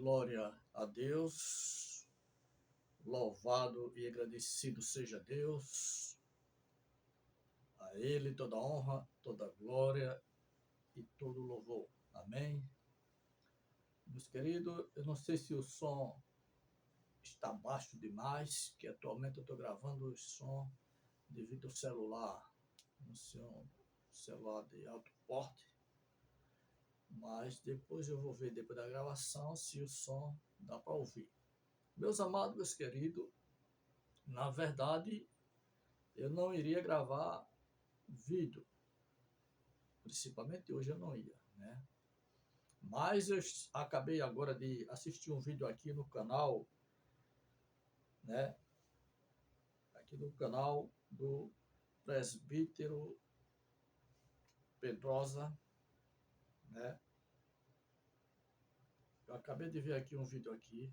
Glória a Deus, louvado e agradecido seja Deus, a Ele toda honra, toda glória e todo louvor. Amém? Meus queridos, eu não sei se o som está baixo demais, que atualmente eu estou gravando o som devido ao celular, no seu celular de alto porte, mas depois eu vou ver depois da gravação se o som dá para ouvir. Meus amados, meus queridos, na verdade, eu não iria gravar vídeo, principalmente hoje eu não ia, né? Mas eu acabei agora de assistir um vídeo aqui no canal, né? Aqui no canal do presbítero Pedrosa, né? Eu acabei de ver aqui um vídeo aqui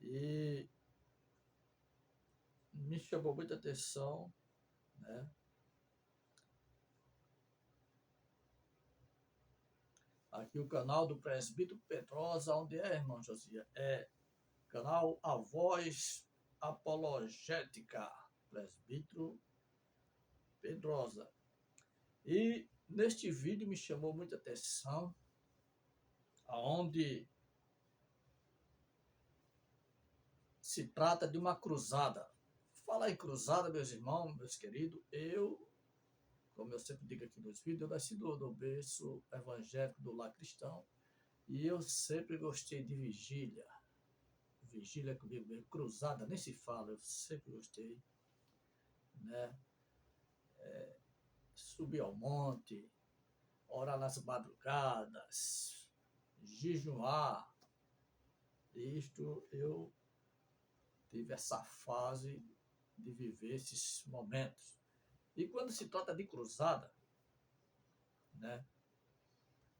e me chamou muita atenção, né? Aqui o canal do presbítero Pedrosa, onde é, irmão Josias? É canal A Voz Apologética, presbítero Pedrosa. E neste vídeo me chamou muita atenção, aonde se trata de uma cruzada. Falar em cruzada, meus irmãos, meus queridos, como eu sempre digo aqui nos vídeos, eu nasci do berço evangélico do lar cristão, e eu sempre gostei de vigília. Vigília comigo mesmo, cruzada, nem se fala, eu sempre gostei, né? Subir ao monte, orar nas madrugadas, jejuar. Isto eu tive essa fase de viver esses momentos. E quando se trata de cruzada, né,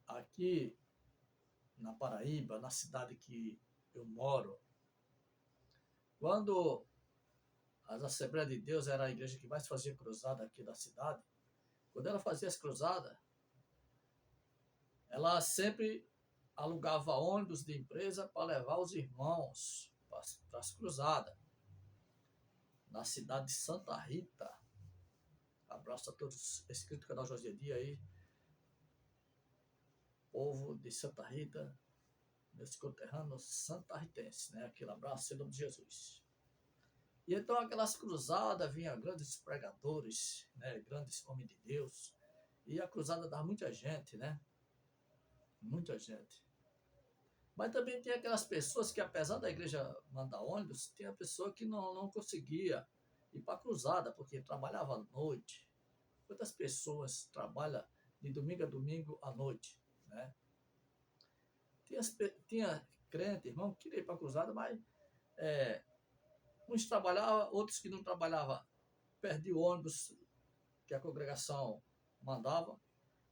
aqui na Paraíba, na cidade que eu moro, quando as Assembleias de Deus era a igreja que mais fazia cruzada aqui da cidade, quando ela fazia as cruzadas, ela sempre alugava ônibus de empresa para levar os irmãos para as cruzadas. Na cidade de Santa Rita. Abraço a todos inscritos no canal José Dia aí. Povo de Santa Rita, meus conterrâneos santarritenses, né? Aquele abraço em nome de Jesus. E então aquelas cruzadas vinham grandes pregadores, né? Grandes homens de Deus. E a cruzada dava muita gente, né? Muita gente. Mas também tem aquelas pessoas que, apesar da igreja mandar ônibus, tem a pessoa que não conseguia ir para a cruzada, porque trabalhava à noite. Quantas pessoas trabalham de domingo a domingo à noite, né? Tinha crente, irmão, que queria ir para a cruzada, mas uns trabalhavam, outros que não trabalhavam, perdiam o ônibus que a congregação mandava.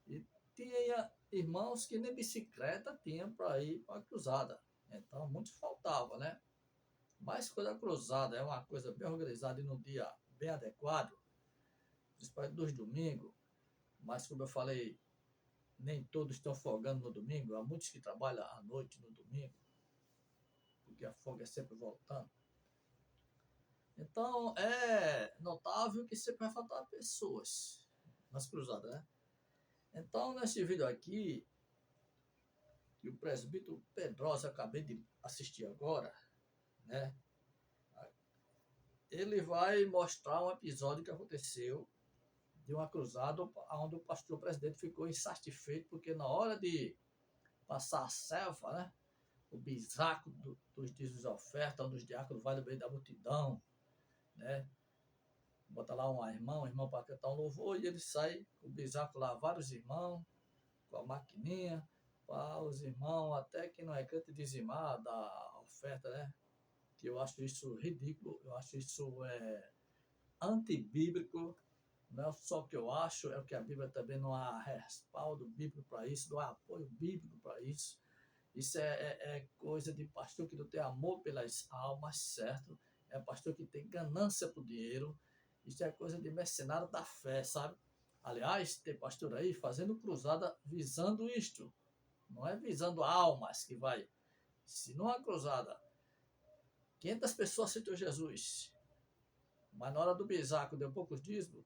E tinha irmãos que nem bicicleta tinham para ir para a cruzada. Então, muitos faltavam, né? Mas quando a cruzada é uma coisa bem organizada e num dia bem adequado, principalmente dos domingos, mas como eu falei, nem todos estão folgando no domingo, há muitos que trabalham à noite no domingo, porque a folga é sempre voltando. Então, é notável que sempre vai faltar pessoas nas cruzadas, né? Então, nesse vídeo aqui, que o presbítero Pedrosa acabei de assistir agora, né? Ele vai mostrar um episódio que aconteceu de uma cruzada onde o pastor presidente ficou insatisfeito, porque na hora de passar a selva, né? O bisaco dos dízimos de oferta, um dos diáconos vai no meio da multidão, né? Bota lá um irmão para cantar um louvor, e ele sai com o bisaco lá, vários irmãos, com a maquininha, para os irmãos, até que não é crente, dizimar da oferta, né? Que eu acho isso ridículo, eu acho isso antibíblico, não é só o que eu acho, é o que a Bíblia também não há respaldo bíblico para isso, não há apoio bíblico para isso. Isso é coisa de pastor que não tem amor pelas almas, certo? É pastor que tem ganância por dinheiro. Isso é coisa de mercenário da fé, sabe? Aliás, tem pastor aí fazendo cruzada visando isto. Não é visando almas que vai. Se numa cruzada 500 pessoas aceitou Jesus, mas na hora do bisaco deu poucos dízimos,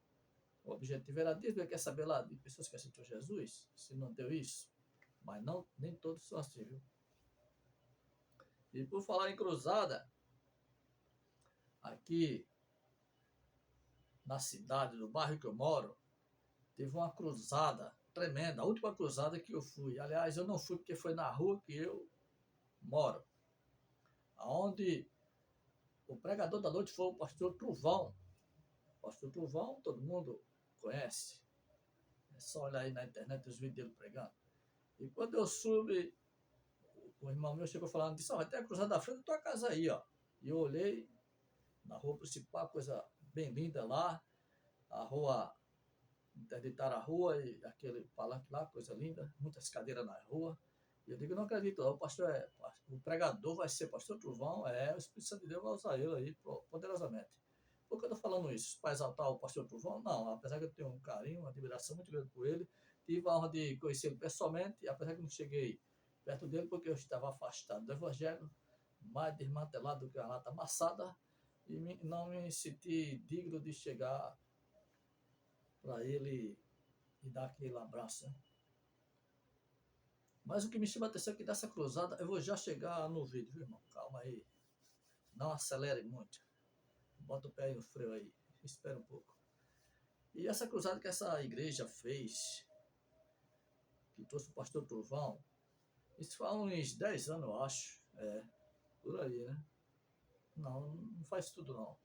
o objetivo era dízimo, quer saber lá de pessoas que aceitou Jesus, se não deu isso. Mas não, nem todos são assim, viu? E por falar em cruzada, aqui na cidade, no bairro que eu moro, teve uma cruzada tremenda, a última cruzada que eu fui. Aliás, eu não fui porque foi na rua que eu moro, onde o pregador da noite foi o pastor Truvão. O pastor Truvão, todo mundo conhece. É só olhar aí na internet os vídeos dele pregando. E quando eu soube, o irmão meu chegou falando, disse, vai ter a cruzada da frente da tua casa aí, ó. E eu olhei na rua principal, coisa bem linda lá, a rua, interditaram a rua e aquele palanque lá, coisa linda, muitas cadeiras na rua. E eu digo, não acredito, o pastor o pregador vai ser pastor Truvão, o Espírito Santo de Deus vai usar ele aí poderosamente. Por que eu estou falando isso? Para exaltar o pastor Truvão? Não, apesar que eu tenho um carinho, uma admiração muito grande por ele, tive a honra de conhecê-lo pessoalmente, apesar que não cheguei perto dele porque eu estava afastado do evangelho, mais desmantelado do que a lata amassada, e não me senti digno de chegar para ele e dar aquele abraço. Né? Mas o que me chama a atenção é que dessa cruzada, eu vou já chegar no vídeo, viu, irmão? Calma aí. Não acelere muito. Bota o pé aí no freio aí. Espera um pouco. E essa cruzada que essa igreja fez, que trouxe o pastor Turvão, isso faz uns 10 anos, eu acho. Por aí, né? Não faz tudo, não.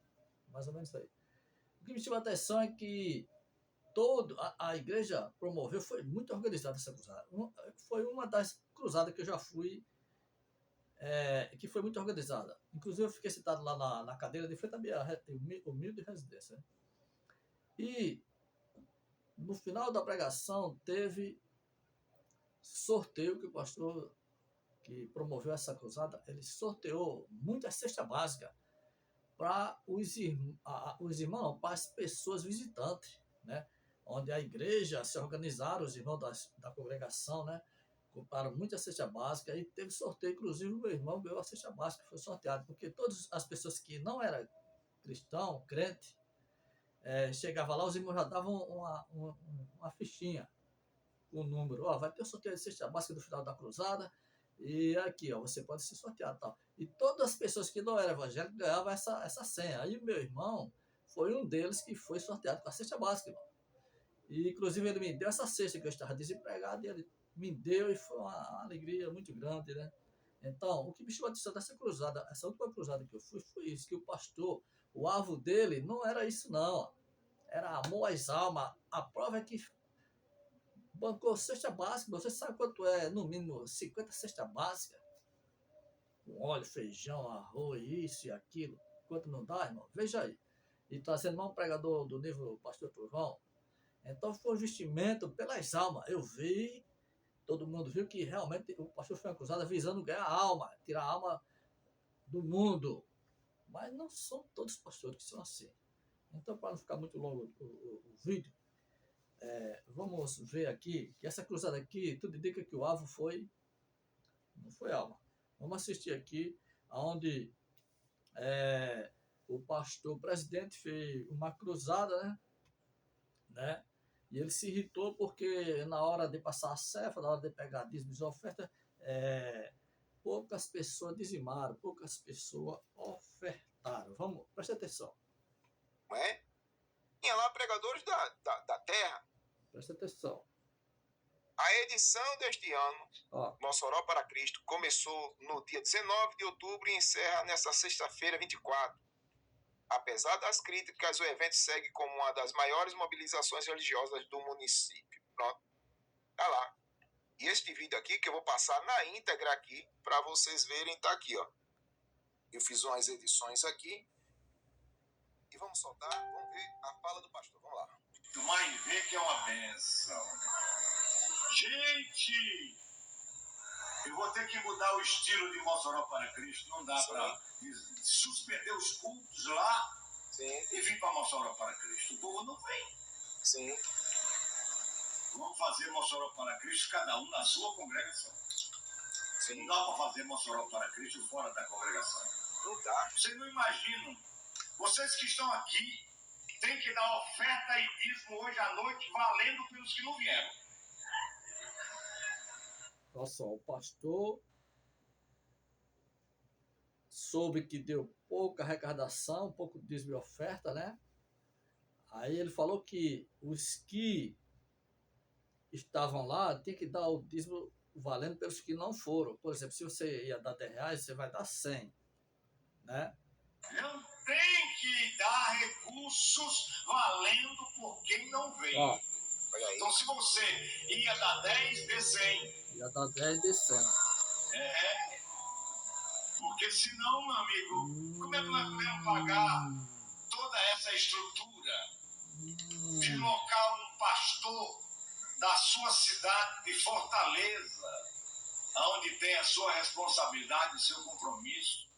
Mais ou menos isso aí. O que me chama a atenção é que a igreja promoveu, foi muito organizada essa cruzada. Foi uma das cruzadas que eu já fui, que foi muito organizada. Inclusive, eu fiquei sentado lá na cadeira de frente à minha humilde residência. E no final da pregação teve sorteio que o pastor que promoveu essa cruzada, ele sorteou muita cesta básica para os irmãos, para as pessoas visitantes, né? Onde a igreja se organizaram, os irmãos da congregação, né? Compraram muita cesta básica e teve sorteio, inclusive o meu irmão ganhou a cesta básica, foi sorteado, porque todas as pessoas que não eram cristão, crente, chegava lá, os irmãos já davam uma fichinha, um número, vai ter o sorteio de cesta básica do final da cruzada, e aqui, você pode ser sorteado, tal. E todas as pessoas que não eram evangélicas ganhavam essa senha. Aí o meu irmão foi um deles que foi sorteado com a cesta básica, irmão. E inclusive ele me deu essa cesta que eu estava desempregado, e ele me deu, e foi uma alegria muito grande, né? Então, o que me chamou a atenção dessa cruzada, essa última cruzada que eu fui, foi isso, que o pastor, o alvo dele não era isso não, era amor às almas. A prova é que bancou cesta básica, você sabe quanto é, no mínimo, 50 cesta básica? Com óleo, feijão, arroz, isso e aquilo. Quanto não dá, irmão? Veja aí. E trazendo mais um pregador do nível pastor Turvão. Então foi um investimento pelas almas. Eu vi, todo mundo viu que realmente o pastor foi acusado visando ganhar a alma, tirar a alma do mundo. Mas não são todos os pastores que são assim. Então, para não ficar muito longo o vídeo, vamos ver aqui, que essa cruzada aqui, tudo indica que o alvo não foi alma. Vamos assistir aqui, onde o pastor, o presidente, fez uma cruzada, né? E ele se irritou porque na hora de passar a cefa, na hora de pegar dízimos e ofertas, poucas pessoas dizimaram, poucas pessoas ofertaram. Vamos, presta atenção. Não é? Tinha lá pregadores da terra. Presta atenção. A edição deste ano, Mossoró para Cristo, começou no dia 19 de outubro e encerra nesta sexta-feira, 24. Apesar das críticas, o evento segue como uma das maiores mobilizações religiosas do município. Pronto. Tá lá. E este vídeo aqui, que eu vou passar na íntegra aqui, para vocês verem, tá aqui, ó. Eu fiz umas edições aqui. E vamos soltar, vamos ver a fala do pastor. Vamos lá. Tu vai ver que é uma bênção. Gente, eu vou ter que mudar o estilo de Mossoró para Cristo. Não dá para suspender os cultos lá. Sim. E vir para Mossoró para Cristo. O povo não vem. Sim. Vamos fazer Mossoró para Cristo, cada um na sua congregação. Sim. Não dá para fazer Mossoró para Cristo fora da congregação. Não dá. Vocês não imaginam. Vocês que estão aqui têm que dar oferta e dízimo hoje à noite, valendo pelos que não vieram. Olha só, o pastor soube que deu pouca arrecadação, pouco dízimo e oferta, né? Aí ele falou que os que estavam lá tinham que dar o dízimo valendo pelos que não foram. Por exemplo, se você ia dar 10 reais, você vai dar 100, né? Não tem que dar recursos valendo por quem não veio. Ó, Olha aí. Então, se você ia dar 10, dê 100. ia dar 10 de 100. Porque senão, meu amigo, como é que nós podemos pagar toda essa estrutura de locar um pastor da sua cidade de Fortaleza, onde tem a sua responsabilidade, o seu compromisso?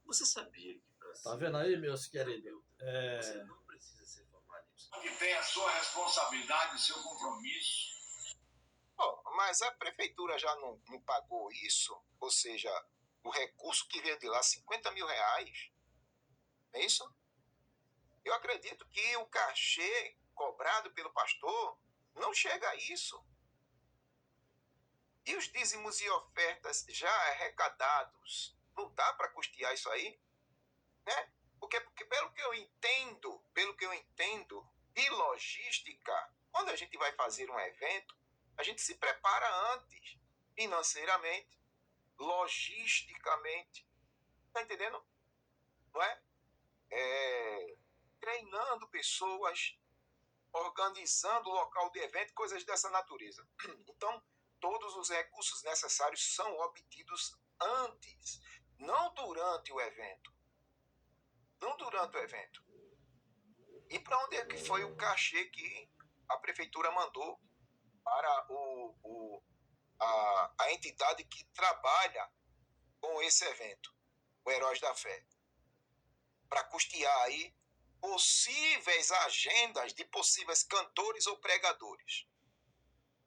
Você sabia que Tá vendo aí, meus queridos? você não precisa ser formado nisso? Onde tem a sua responsabilidade, o seu compromisso? Mas a prefeitura já não pagou isso? Ou seja, o recurso que veio de lá, 50 mil reais? É isso? Eu acredito que o cachê cobrado pelo pastor não chega a isso. E os dízimos e ofertas já arrecadados, não dá para custear isso aí? Né? Porque pelo que eu entendo, de logística, quando a gente vai fazer um evento, a gente se prepara antes, financeiramente, logisticamente, tá entendendo? Não é? Treinando pessoas, organizando o local de evento, coisas dessa natureza. Então, todos os recursos necessários são obtidos antes, não durante o evento. Não durante o evento. E para onde é que foi o cachê que a prefeitura mandou para a entidade que trabalha com esse evento, o Heróis da Fé, para custear aí possíveis agendas de possíveis cantores ou pregadores?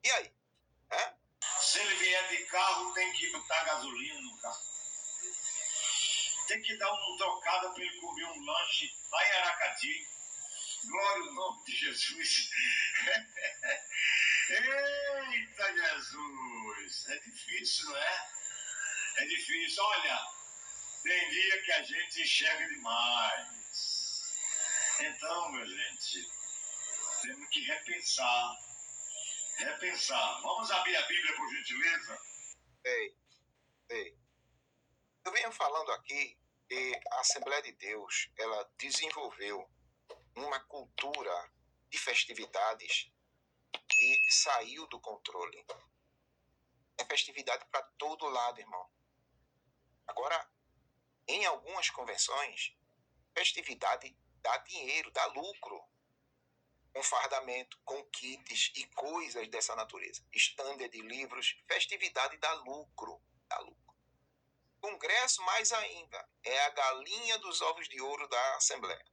E aí? Se ele vier de carro, tem que botar gasolina no carro. Tem que dar uma trocada para ele comer um lanche lá em Aracati. Glória ao nome de Jesus. Eita, Jesus. É difícil, não é? É difícil. Olha, tem dia que a gente enxerga demais. Então, meu gente, temos que repensar. Vamos abrir a Bíblia, por gentileza? Ei. Eu venho falando aqui que a Assembleia de Deus, ela desenvolveu uma cultura de festividades que saiu do controle. É festividade para todo lado, irmão. Agora, em algumas convenções, festividade dá dinheiro, dá lucro. Com fardamento, com kits e coisas dessa natureza. Estande de livros, festividade dá lucro. Congresso, mais ainda, é a galinha dos ovos de ouro da Assembleia.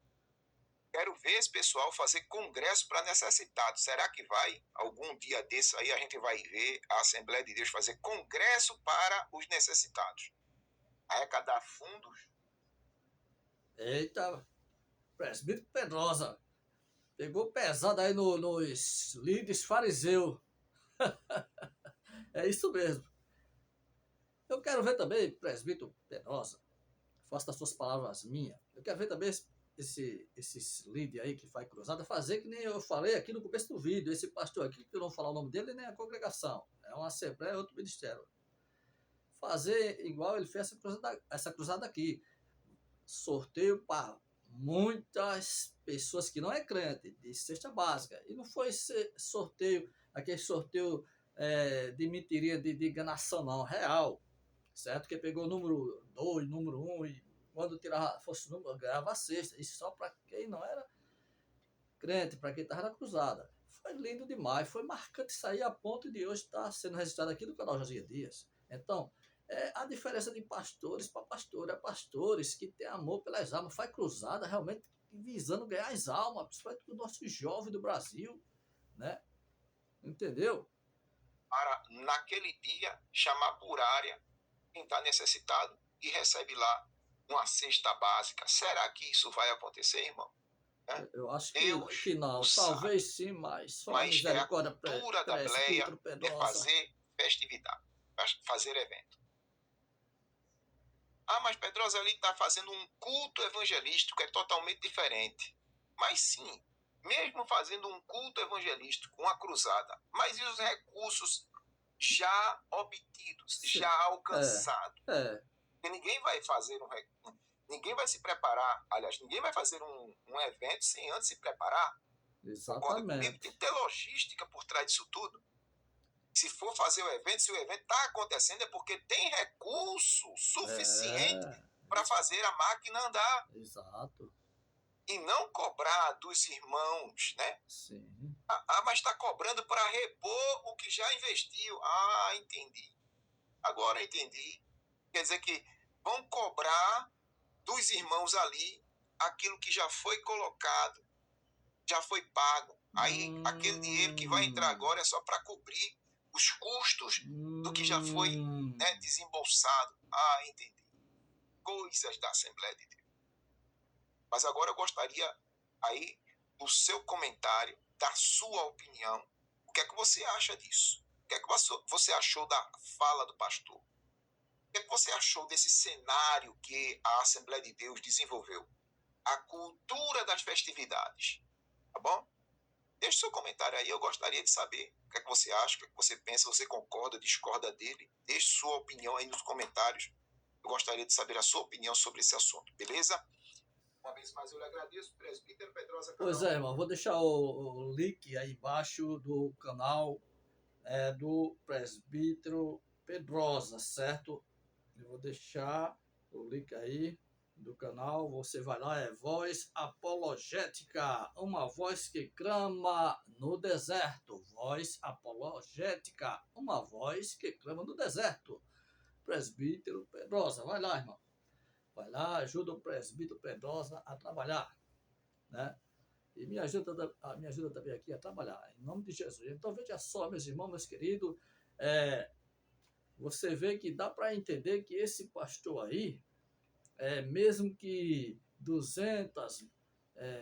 Quero ver esse pessoal fazer congresso para necessitados. Será que vai? Algum dia desse aí a gente vai ver a Assembleia de Deus fazer congresso para os necessitados. Arrecadar fundos. Eita, presbítero Pedrosa. Pegou pesado aí nos líderes fariseus. É isso mesmo. Eu quero ver também, presbítero Penosa, faça das suas palavras minhas. Eu quero ver também esses líderes aí que faz cruzada fazer que nem eu falei aqui no começo do vídeo. Esse pastor aqui, que eu não vou falar o nome dele, nem a congregação. É uma assembleia, é outro ministério. Fazer igual ele fez essa cruzada aqui. Sorteio para muitas pessoas que não é crente, de cesta básica. E não foi sorteio, aquele sorteio de mentirinha, de enganação, não, real. Certo? Que pegou o número 2, número 1, e quando fosse o número, ganhava a cesta. Isso só para quem não era crente, para quem estava na cruzada. Foi lindo demais, foi marcante isso aí, a ponto de hoje estar sendo registrado aqui no canal Josias Dias. Então, a diferença de pastores para pastores que têm amor pelas almas, faz cruzada realmente visando ganhar as almas, principalmente o nosso jovem do Brasil, né? Entendeu? para, naquele dia, chamar por área quem está necessitado e recebe lá uma cesta básica. Será que isso vai acontecer, irmão? Eu acho Deus que não. Talvez sim, mas só a Mas a misericórdia cultura da presbítero Bleia é Pedrosa. fazer festividade, fazer evento. Ah, mas Pedrosa ali está fazendo um culto evangelístico, é totalmente diferente. Mas sim, mesmo fazendo um culto evangelístico, uma cruzada, mas e os recursos já obtidos, Sim. já alcançados? Porque ninguém vai fazer ninguém vai se preparar, aliás, ninguém vai fazer um evento sem antes se preparar. Exatamente. Tem que ter logística por trás disso tudo. Se for fazer o evento, se o evento está acontecendo, é porque tem recurso suficiente para fazer a máquina andar. Exato. E não cobrar dos irmãos, né? Sim. Mas está cobrando para repor o que já investiu. Entendi. Agora entendi. Quer dizer que vão cobrar dos irmãos ali aquilo que já foi colocado, já foi pago. Aí aquele dinheiro que vai entrar agora é só para cobrir os custos do que já foi, né, desembolsado. Entendi. Coisas da Assembleia de Deus. Mas agora eu gostaria aí do seu comentário, da sua opinião. O que é que você acha disso? O que é que você achou da fala do pastor? O que é que você achou desse cenário que a Assembleia de Deus desenvolveu? A cultura das festividades. Tá bom? Deixe seu comentário aí, eu gostaria de saber o que é que você acha, o que é que você pensa, você concorda, discorda dele. Deixe sua opinião aí nos comentários. Eu gostaria de saber a sua opinião sobre esse assunto, beleza? Uma vez mais eu lhe agradeço, presbítero Pedrosa Cabral. Pois é, irmão, vou deixar o link aí embaixo do canal do presbítero Pedrosa, certo? Eu vou deixar o link aí do canal, você vai lá, é Voz Apologética, uma voz que clama no deserto. Voz Apologética, uma voz que clama no deserto. Presbítero Pedrosa, vai lá, irmão. Vai lá, ajuda o presbítero Pedrosa a trabalhar, né? E me ajuda também aqui a trabalhar, em nome de Jesus. Então, veja só, meus irmãos, meus queridos, você vê que dá para entender que esse pastor aí, mesmo que 200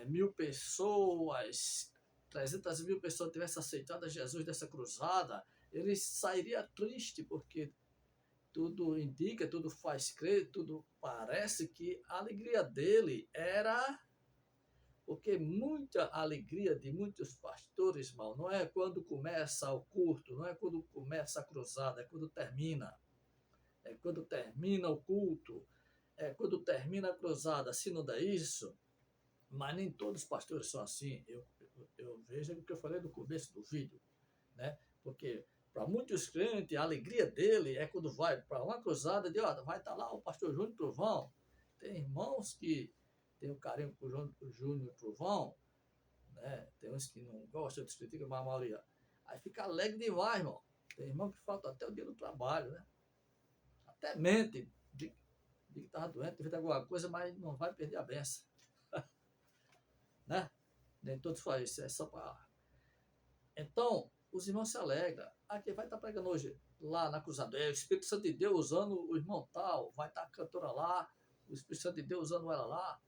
mil pessoas, 300 mil pessoas tivessem aceitado a Jesus dessa cruzada, ele sairia triste, porque tudo indica, tudo faz crer, tudo parece que a alegria dele era... Porque muita alegria de muitos pastores, irmão, não é quando começa o culto, não é quando começa a cruzada, é quando termina. É quando termina o culto, é quando termina a cruzada. Se não dá isso, mas nem todos os pastores são assim. Eu vejo o que eu falei no começo do vídeo, né? Porque para muitos crentes, a alegria dele é quando vai para uma cruzada, vai estar lá o pastor Júnior Trovão. Tem irmãos que tem um carinho por Júnior Trovão, né? Tem uns que não gostam, outros criticam, mas a maioria. Aí fica alegre demais, irmão. Tem irmão que falta até o dia do trabalho, né? Até mente, de que estava doente, fez alguma coisa, mas não vai perder a benção. Né? Nem todos fazem isso, é só para... Então, os irmãos se alegram. Quem vai estar pregando hoje lá na cruzada é o Espírito Santo de Deus usando o irmão tal, vai estar a cantora lá, o Espírito Santo de Deus usando ela lá.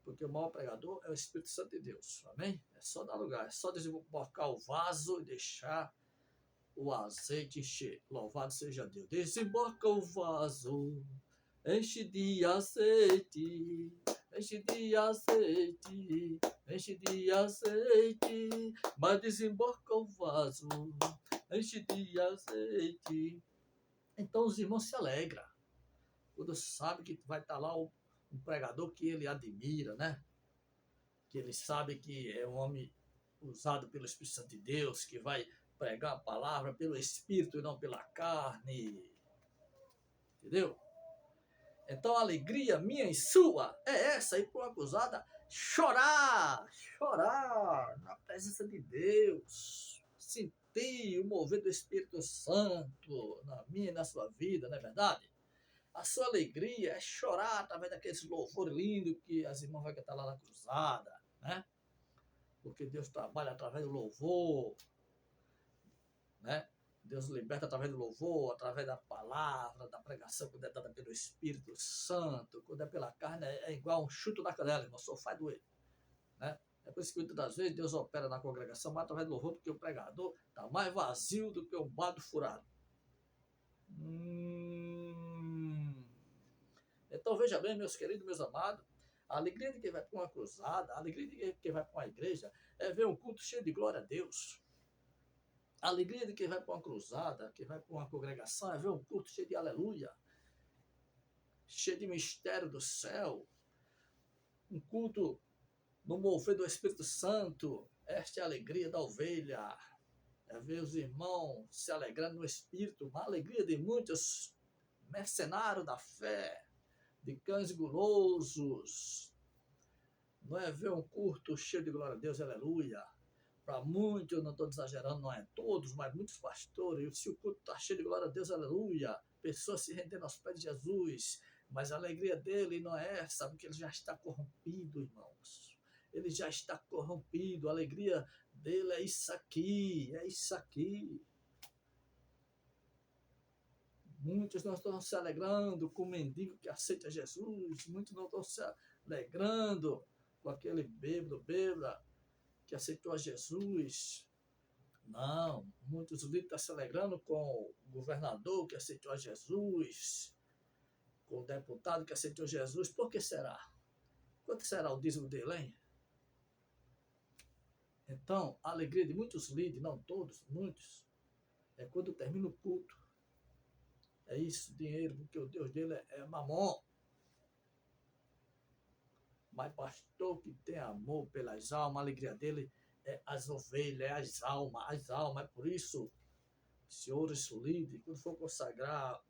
Porque o maior pregador é o Espírito Santo de Deus, amém? É só dar lugar, é só desembocar o vaso e deixar o azeite encher. Louvado seja Deus. Desemboca o vaso, enche de azeite, enche de azeite, enche de azeite, mas desemboca o vaso, enche de azeite. Então os irmãos se alegram quando sabem que vai estar lá um pregador que ele admira, né? Que ele sabe que é um homem usado pelo Espírito Santo de Deus, que vai pregar a palavra pelo Espírito e não pela carne. Entendeu? Então a alegria minha e sua é essa, ir para uma cruzada, chorar na presença de Deus, sentir o mover do Espírito Santo na minha e na sua vida, não é verdade? A sua alegria é chorar através daqueles louvores lindos que as irmãs vão cantar lá na cruzada, né? Porque Deus trabalha através do louvor, né? Deus liberta através do louvor, através da palavra, da pregação, quando é dada pelo Espírito Santo, quando é pela carne, é igual um chute na canela, irmão, só faz doer, né? É por isso que muitas das vezes Deus opera na congregação, mas através do louvor, porque o pregador está mais vazio do que um bardo furado. Então veja bem, meus queridos, meus amados, a alegria de quem vai para uma cruzada, a alegria de quem vai para uma igreja, é ver um culto cheio de glória a Deus. A alegria de quem vai para uma cruzada, quem vai para uma congregação, é ver um culto cheio de aleluia, cheio de mistério do céu, um culto no mover do Espírito Santo. Esta é a alegria da ovelha, é ver os irmãos se alegrando no Espírito, uma alegria de muitos mercenários da fé, de cães gulosos. Não é ver um culto cheio de glória a Deus, aleluia. Para muitos, eu não estou exagerando, não é todos, mas muitos pastores, se o culto está cheio de glória a Deus, aleluia, pessoas se rendendo aos pés de Jesus, mas a alegria dele não é essa, porque ele já está corrompido, irmãos. Ele já está corrompido, a alegria dele é isso aqui, é isso aqui. Muitos não estão se alegrando com o mendigo que aceita Jesus, muitos não estão se alegrando com aquele bêbada que aceitou a Jesus. Não, muitos estão se alegrando com o governador que aceitou a Jesus, com o deputado que aceitou Jesus. Por que será? Quanto será o dízimo dele, hein? Então, a alegria de muitos líderes, não todos, muitos, é quando termina o culto. É isso, dinheiro, porque o Deus dele é mamon. Mas pastor que tem amor pelas almas, a alegria dele é as ovelhas, é as almas. É por isso, senhores líderes, quando for consagrar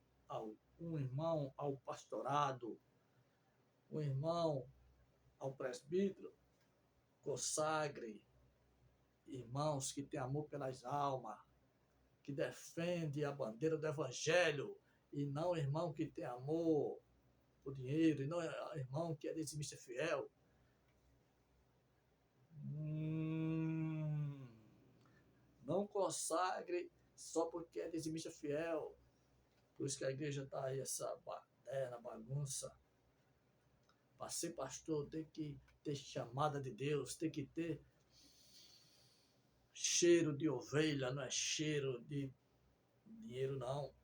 um irmão ao pastorado, um irmão ao presbítero, consagre irmãos que têm amor pelas almas, que defende a bandeira do evangelho, e não irmão que tem amor por dinheiro, e não irmão que é dizimista fiel. Não consagre só porque é dizimista fiel. Por isso que a igreja está aí, essa bagunça. Para ser pastor tem que ter chamada de Deus, tem que ter cheiro de ovelha, não é cheiro de dinheiro, não.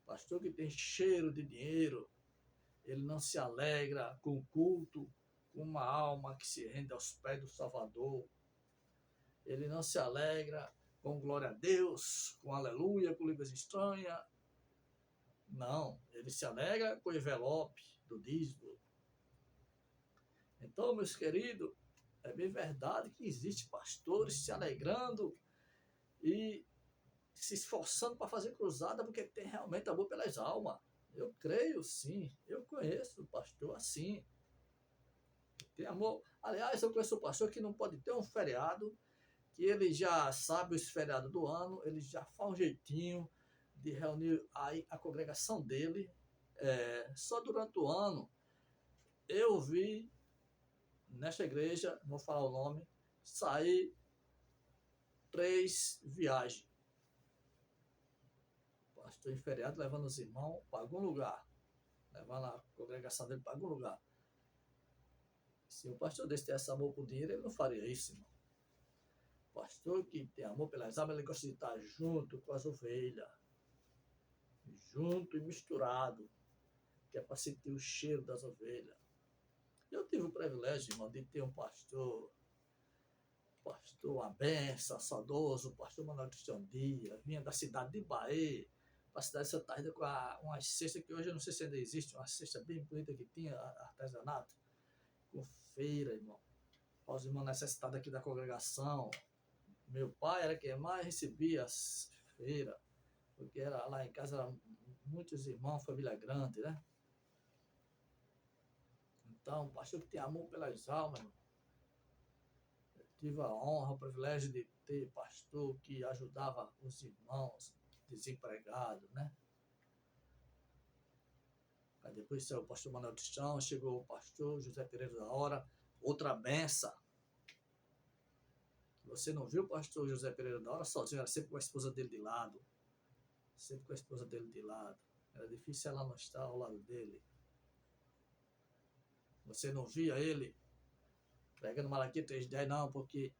Pastor que tem cheiro de dinheiro, ele não se alegra com o culto, com uma alma que se rende aos pés do Salvador. Ele não se alegra com glória a Deus, com aleluia, com línguas estranhas. Não, ele se alegra com o envelope do dízimo. Então, meus queridos, é bem verdade que existem pastores se alegrando e se esforçando para fazer cruzada porque tem realmente amor pelas almas. Eu creio, sim. Eu conheço o pastor assim. Tem amor. Aliás, eu conheço o pastor que não pode ter um feriado, que ele já sabe os feriados do ano, ele já faz um jeitinho de reunir a congregação dele. Só durante o ano, eu vi nesta igreja, não vou falar o nome, sair 3 viagens. O pastor em feriado levando os irmãos para algum lugar, levando a congregação dele para algum lugar. Se o pastor desse tivesse amor por dinheiro, ele não faria isso, irmão. O pastor que tem amor pelas almas, ele gosta de estar junto com as ovelhas, junto e misturado, que é para sentir o cheiro das ovelhas. Eu tive o privilégio, irmão, de ter um pastor, uma benção, saudoso, o pastor Manuel Cristiano Dias, vinha da cidade de Bahia, para a cidade de Santa Rita, com uma cesta que hoje eu não sei se ainda existe, uma cesta bem bonita que tinha, artesanato, com feira, irmão, para os irmãos necessitados aqui da congregação. Meu pai era quem mais recebia as feiras, porque era, lá em casa eram muitos irmãos, família grande, né? Então, o pastor que tem amor pelas almas, irmão. Eu tive a honra, o privilégio de ter pastor que ajudava os irmãos desempregados, né? Aí depois saiu o pastor Manuel Cristiano, chegou o pastor José Pereira da Hora, outra benção. Você não viu o pastor José Pereira da hora sozinho, era sempre com a esposa dele de lado. Sempre com a esposa dele de lado. Era difícil ela não estar ao lado dele. Você não via ele pregando Malaquias 3:10, não, porque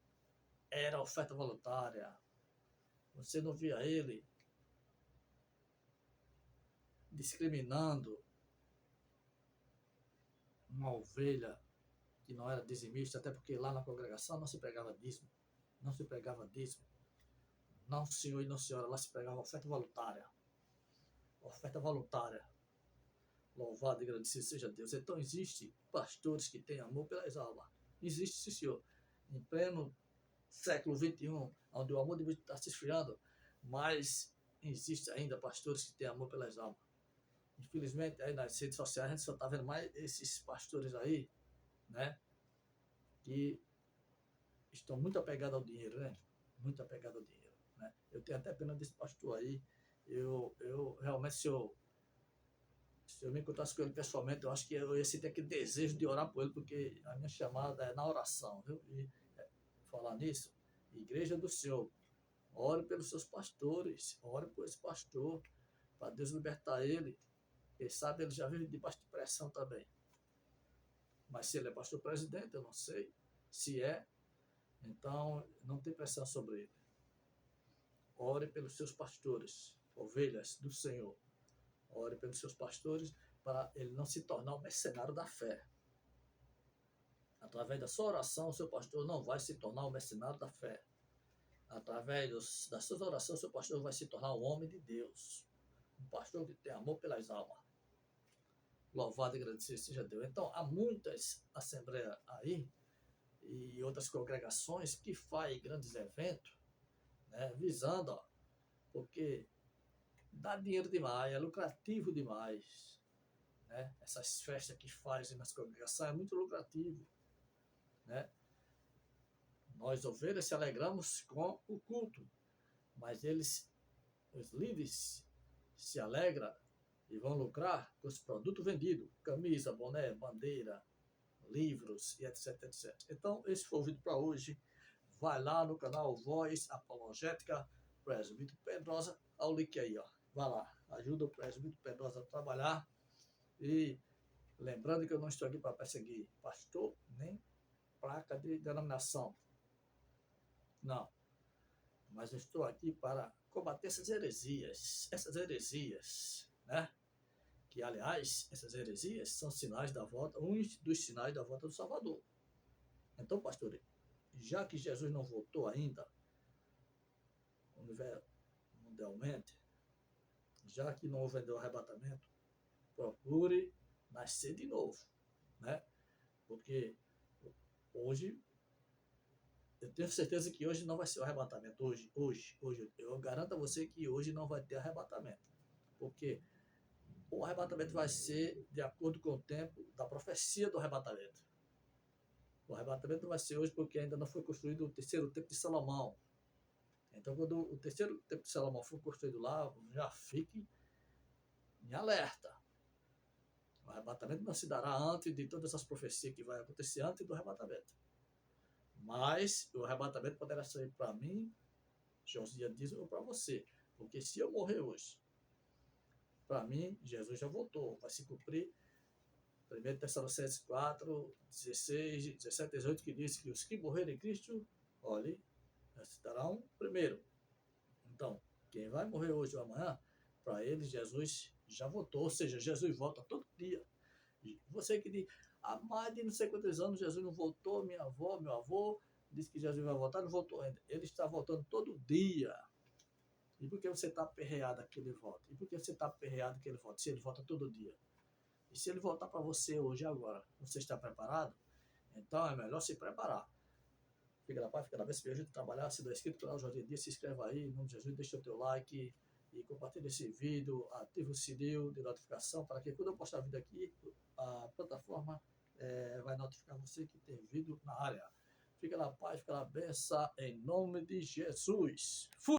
era oferta voluntária. Você não via ele discriminando uma ovelha que não era dizimista, até porque lá na congregação não se pregava dízimo. Não se pregava dízimo. Não, senhor e não, senhora, lá se pregava oferta voluntária. Oferta voluntária. Louvado e agradecido seja Deus. Então, existe pastores que têm amor pelas almas. Existe, sim, senhor. Em pleno século XXI, onde o amor de Deus está se esfriando, mas existe ainda pastores que têm amor pelas almas. Infelizmente, aí nas redes sociais, a gente só está vendo mais esses pastores aí, né, que estão muito apegados ao dinheiro, né? Muito apegados ao dinheiro, né? Eu tenho até pena desse pastor aí. Eu realmente, se eu me encontrasse com ele pessoalmente, eu acho que eu ia sentir aquele desejo de orar por ele, porque a minha chamada é na oração, viu? E falar nisso, Igreja do Senhor, ore pelos seus pastores, ore por esse pastor, para Deus libertar ele. Quem sabe ele já vive debaixo de pressão também. Mas se ele é pastor presidente, eu não sei. Se é, então não tem pressão sobre ele. Ore pelos seus pastores, ovelhas do Senhor. Ore pelos seus pastores para ele não se tornar um mercenário da fé. Através da sua oração, o seu pastor não vai se tornar um mercenário da fé. Através das suas orações, o seu pastor vai se tornar um homem de Deus. Um pastor que tem amor pelas almas. Louvado e agradecido seja Deus. Então, há muitas assembleias aí e outras congregações que fazem grandes eventos, né, visando, ó, porque dá dinheiro demais, é lucrativo demais, né? Essas festas que fazem nas congregações é muito lucrativo, né? Nós, ovelhas, se alegramos com o culto, mas os líderes, se alegram e vão lucrar com os produtos vendidos, camisa, boné, bandeira, livros e etc, etc. Então, esse foi o vídeo para hoje. Vai lá no canal Voz Apologética, Presbítero Pedrosa, ao link aí, ó. Vai lá, ajuda o Presbítero Pedrosa a trabalhar. E lembrando que eu não estou aqui para perseguir pastor, nem placa de denominação. Não. Mas eu estou aqui para combater essas heresias, né? Que, aliás, essas heresias são sinais da volta, uns dos sinais da volta do Salvador. Então, pastor, já que Jesus não voltou ainda, mundialmente, já que não houve ainda o arrebatamento, procure nascer de novo, né? Porque hoje, eu tenho certeza que hoje não vai ser o arrebatamento. Hoje, eu garanto a você que hoje não vai ter arrebatamento. Porque o arrebatamento vai ser de acordo com o tempo da profecia do arrebatamento. O arrebatamento não vai ser hoje porque ainda não foi construído o terceiro templo de Salomão. Então, quando o terceiro templo de Salomão for construído lá, já fique em alerta. O arrebatamento não se dará antes de todas as profecias que vai acontecer antes do arrebatamento. Mas o arrebatamento poderá ser para mim, Josias diz, ou para você. Porque se eu morrer hoje, para mim, Jesus já voltou. Vai se cumprir 1 Tessalonicenses 4, 16, 17, 18, que diz que os que morrerem em Cristo, olhe, estarão primeiro. Então, quem vai morrer hoje ou amanhã, para eles, Jesus já voltou. Ou seja, Jesus volta todo dia. E você que diz, há mais de não sei quantos anos Jesus não voltou, minha avó, meu avô, disse que Jesus vai voltar, não voltou ainda. Ele está voltando todo dia. E por que você está aperreado que ele volta? E por que você está aperreado que ele volta? Se ele volta todo dia. E se ele voltar para você hoje e agora, você está preparado? Então é melhor se preparar. Fica na paz, fica na bênção, me ajude a trabalhar. Se não é inscrito no canal Jorge Dias, se inscreva aí, em nome de Jesus, deixa o teu like e compartilha esse vídeo, ativa o sininho de notificação para que quando eu postar vídeo aqui, a plataforma vai notificar você que tem vídeo na área. Fica na paz, fica na bênção, em nome de Jesus. Fui!